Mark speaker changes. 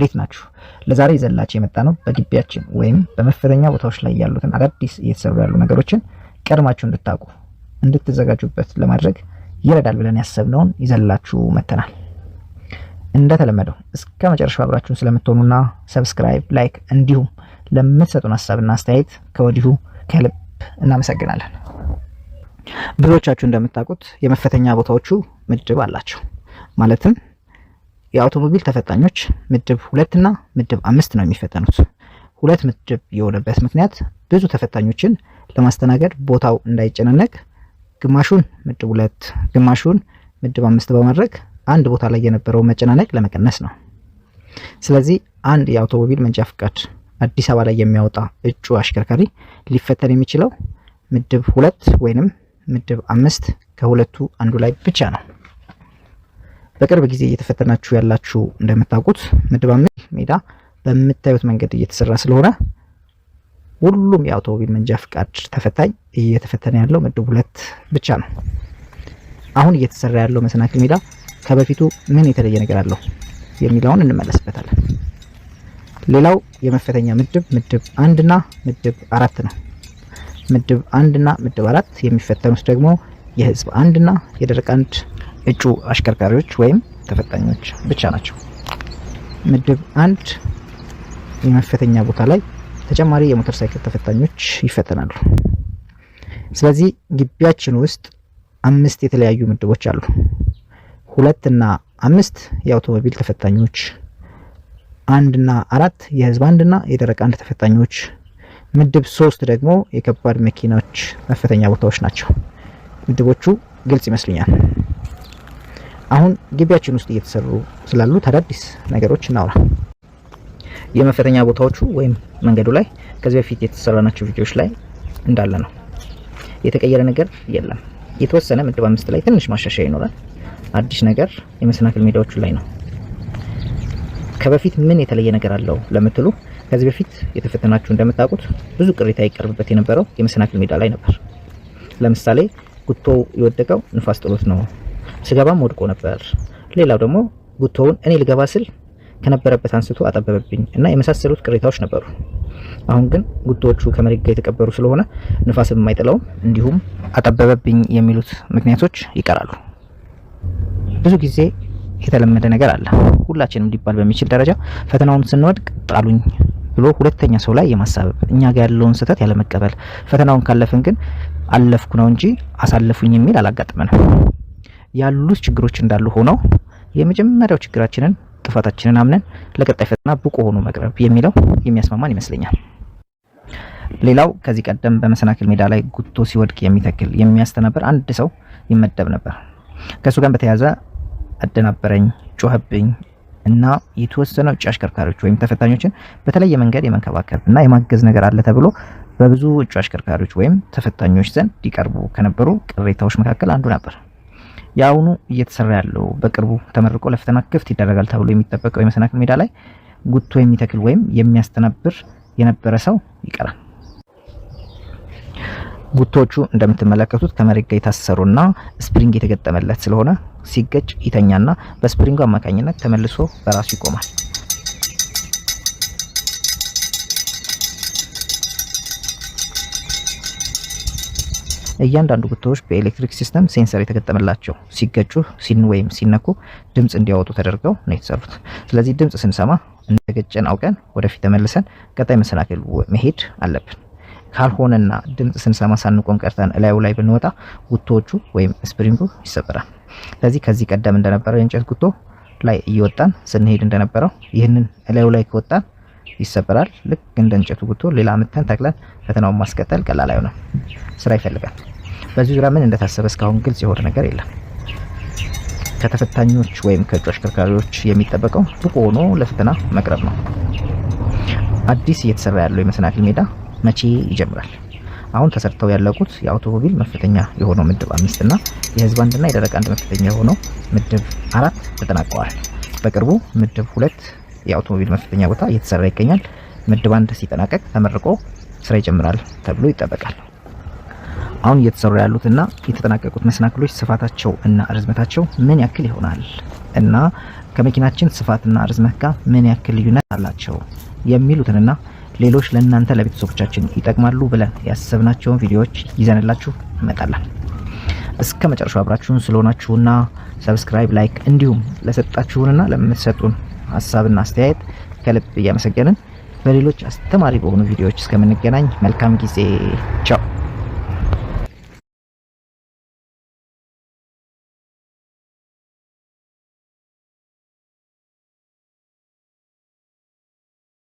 Speaker 1: እንዴት ናችሁ? ለዛሬ ይዘላችሁ የመጣነው በግቢያችን ወይም በመፈተኛ ቦታዎች ላይ ያሉትን አዳዲስ እየተሰሩ ያሉ ነገሮችን ቀድማችሁ እንድታውቁ እንድትዘጋጁበት ለማድረግ ይረዳል ብለን ያሰብነውን ይዘላችሁ መተናል። እንደተለመደው እስከ መጨረሻው አብራችሁን ስለምትሆኑና ሰብስክራይብ፣ ላይክ እንዲሁም ለምትሰጡን ሐሳብና አስተያየት ከወዲሁ ከልብ እናመሰግናለን። ብዙዎቻችሁ እንደምታውቁት የመፈተኛ ቦታዎቹ ምድብ አላቸው። ማለትም የአውቶሞቢል ተፈታኞች ምድብ 2 እና ምድብ 5 ነው የሚፈተኑት። 2 ምድብ የሆነበት ምክንያት ብዙ ተፈታኞችን ለማስተናገድ ቦታው እንዳይጨናነቅ ግማሹን ምድብ 2 ግማሹን ምድብ 5 በማድረግ አንድ ቦታ ላይ የነበረው መጨናነቅ ለመቀነስ ነው። ስለዚህ አንድ የአውቶሞቢል መንጃ ፍቃድ አዲስ አበባ ላይ የሚያወጣ እጩ አሽከርካሪ ሊፈተን የሚችለው ምድብ 2 ወይንም ምድብ 5 ከሁለቱ አንዱ ላይ ብቻ ነው። በቅርብ ጊዜ እየተፈተናችሁ ያላችሁ እንደምታውቁት ምድብ 5 ሜዳ በምታዩት መንገድ እየተሰራ ስለሆነ ሁሉም የአውቶሞቢል መንጃ ፍቃድ ተፈታኝ እየተፈተነ ያለው ምድብ 2 ብቻ ነው። አሁን እየተሰራ ያለው መሰናክል ሜዳ ከበፊቱ ምን የተለየ ነገር አለው የሚለውን እንመለስበታለን። ሌላው የመፈተኛ ምድብ 1 እና ምድብ 4 ነው። ምድብ 1 እና ምድብ 4 የሚፈተኑት ደግሞ የህዝብ 1 እና የደረቅ 1 እጩ አሽከርካሪዎች ወይም ተፈታኞች ብቻ ናቸው። ምድብ 1 የመፈተኛ ቦታ ላይ ተጨማሪ የሞተር ሳይክል ተፈታኞች ይፈተናሉ። ስለዚህ ግቢያችን ውስጥ 5 የተለያዩ ምድቦች አሉ። 2 እና 5 የአውቶሞቢል ተፈታኞች፣ 1 እና 4 የህዝብ 1 እና የደረቅ 1 ተፈታኞች፣ ምድብ 3 ደግሞ የከባድ መኪናዎች መፈተኛ ቦታዎች ናቸው። ምድቦቹ ግልጽ ይመስሉኛል። አሁን ግቢያችን ውስጥ እየተሰሩ ስላሉት አዳዲስ ነገሮች እናውራ። የመፈተኛ ቦታዎቹ ወይም መንገዱ ላይ ከዚህ በፊት የተሰራናቸው ቪዲዮዎች ላይ እንዳለ ነው። የተቀየረ ነገር የለም። የተወሰነ ምድብ 5 ላይ ትንሽ ማሻሻያ ይኖራል። አዲስ ነገር የመሰናክል ሜዳዎቹ ላይ ነው። ከበፊት ምን የተለየ ነገር አለው ለምትሉ ከዚህ በፊት የተፈተናችሁ እንደምታውቁት ብዙ ቅሬታ ይቀርብበት የነበረው የመሰናክል ሜዳ ላይ ነበር። ለምሳሌ ጉቶው የወደቀው ንፋስ ጥሎት ነው፣ ስገባም ወድቆ ነበር። ሌላው ደግሞ ጉቶውን እኔ ልገባ ስል ከነበረበት አንስቶ አጠበበብኝ እና የመሳሰሉት ቅሬታዎች ነበሩ። አሁን ግን ጉቶዎቹ ከመሬት ጋር የተቀበሩ ስለሆነ ንፋስም የማይጥለውም እንዲሁም አጠበበብኝ የሚሉት ምክንያቶች ይቀራሉ። ብዙ ጊዜ የተለመደ ነገር አለ። ሁላችንም ሊባል በሚችል ደረጃ ፈተናውን ስንወድቅ ጣሉኝ ብሎ ሁለተኛ ሰው ላይ የማሳበብ እኛ ጋር ያለውን ስህተት ያለ መቀበል፣ ፈተናውን ካለፍን ግን አለፍኩ ነው እንጂ አሳለፉኝ የሚል አላጋጥመንም። ያሉት ችግሮች እንዳሉ ሆነው የመጀመሪያው ችግራችንን ጥፋታችንን አምነን ለቀጣይ ፈተና ብቁ ሆኖ መቅረብ የሚለው የሚያስማማን ይመስለኛል። ሌላው ከዚህ ቀደም በመሰናክል ሜዳ ላይ ጉቶ ሲወድቅ የሚተክል የሚያስተናብር አንድ ሰው ይመደብ ነበር። ከሱ ጋር በተያያዘ አደናበረኝ፣ ጮህብኝ እና የተወሰኑ እጩ አሽከርካሪዎች ወይም ተፈታኞችን በተለየ መንገድ የመንከባከብ እና የማገዝ ነገር አለ ተብሎ በብዙ እጩ አሽከርካሪዎች ወይም ተፈታኞች ዘንድ ሊቀርቡ ከነበሩ ቅሬታዎች መካከል አንዱ ነበር። የአሁኑ እየተሰራ ያለው በቅርቡ ተመርቆ ለፈተና ክፍት ይደረጋል ተብሎ የሚጠበቀው የመሰናክል ሜዳ ላይ ጉቶ የሚተክል ወይም የሚያስተናብር የነበረ ሰው ይቀራል። ጉቶቹ እንደምትመለከቱት ከመሬት ጋር የታሰሩና ስፕሪንግ የተገጠመለት ስለሆነ ሲገጭ ይተኛና በስፕሪንጉ አማካኝነት ተመልሶ በራሱ ይቆማል። እያንዳንዱ ጉቶዎች በኤሌክትሪክ ሲስተም ሴንሰር የተገጠመላቸው ሲገጩ ወይም ሲነኩ ድምጽ እንዲያወጡ ተደርገው ነው የተሰሩት። ስለዚህ ድምጽ ስንሰማ እንደገጨን አውቀን ወደፊት ተመልሰን ቀጣይ መሰናክል መሄድ አለብን። ካልሆነና ድምጽ ስንሰማ ሳንቆም ቀርተን እላዩ ላይ ብንወጣ ጉቶዎቹ ወይም ስፕሪንጉ ይሰበራል። ስለዚህ ከዚህ ቀደም እንደነበረው የእንጨት ጉቶ ላይ እየወጣን ስንሄድ እንደነበረው ይህንን እላዩ ላይ ከወጣን ይሰበራል። ልክ እንደ እንጨቱ ጉቶ ሌላ አምጥተን ተክለን ፈተናውን ማስቀጠል ቀላል አይሆንም፣ ስራ ይፈልጋል። በዚህ ዙሪያ ምን እንደታሰበ እስካሁን ግልጽ የሆነ ነገር የለም። ከተፈታኞች ወይም ከእጩ አሽከርካሪዎች የሚጠበቀው ብቁ ሆኖ ለፈተና መቅረብ ነው። አዲስ እየተሰራ ያለው የመሰናክል ሜዳ መቼ ይጀምራል? አሁን ተሰርተው ያለቁት የአውቶሞቢል መፈተኛ የሆነው ምድብ 5 እና የህዝብ 1 እና የደረቅ 1 መፈተኛ የሆነው ምድብ 4 ተጠናቀዋል። በቅርቡ ምድብ 2 የአውቶሞቢል መፈተኛ ቦታ እየተሰራ ይገኛል። ምድብ 1 ሲጠናቀቅ ተመርቆ ስራ ይጀምራል ተብሎ ይጠበቃል። አሁን እየተሰሩ ያሉትና የተጠናቀቁት መሰናክሎች ስፋታቸው እና ርዝመታቸው ምን ያክል ይሆናል እና ከመኪናችን ስፋትና ርዝመት ጋር ምን ያክል ልዩነት አላቸው የሚሉትንና ሌሎች ለእናንተ ለቤተሰቦቻችን ይጠቅማሉ ብለን ያሰብናቸውን ቪዲዮዎች ይዘንላችሁ እንመጣለን። እስከ መጨረሻው አብራችሁን ስለሆናችሁና ሰብስክራይብ፣ ላይክ እንዲሁም ለሰጣችሁንና ለምትሰጡን ሀሳብና አስተያየት ከልብ እያመሰገንን በሌሎች አስተማሪ በሆኑ ቪዲዮዎች እስከምንገናኝ መልካም ጊዜ። ቻው።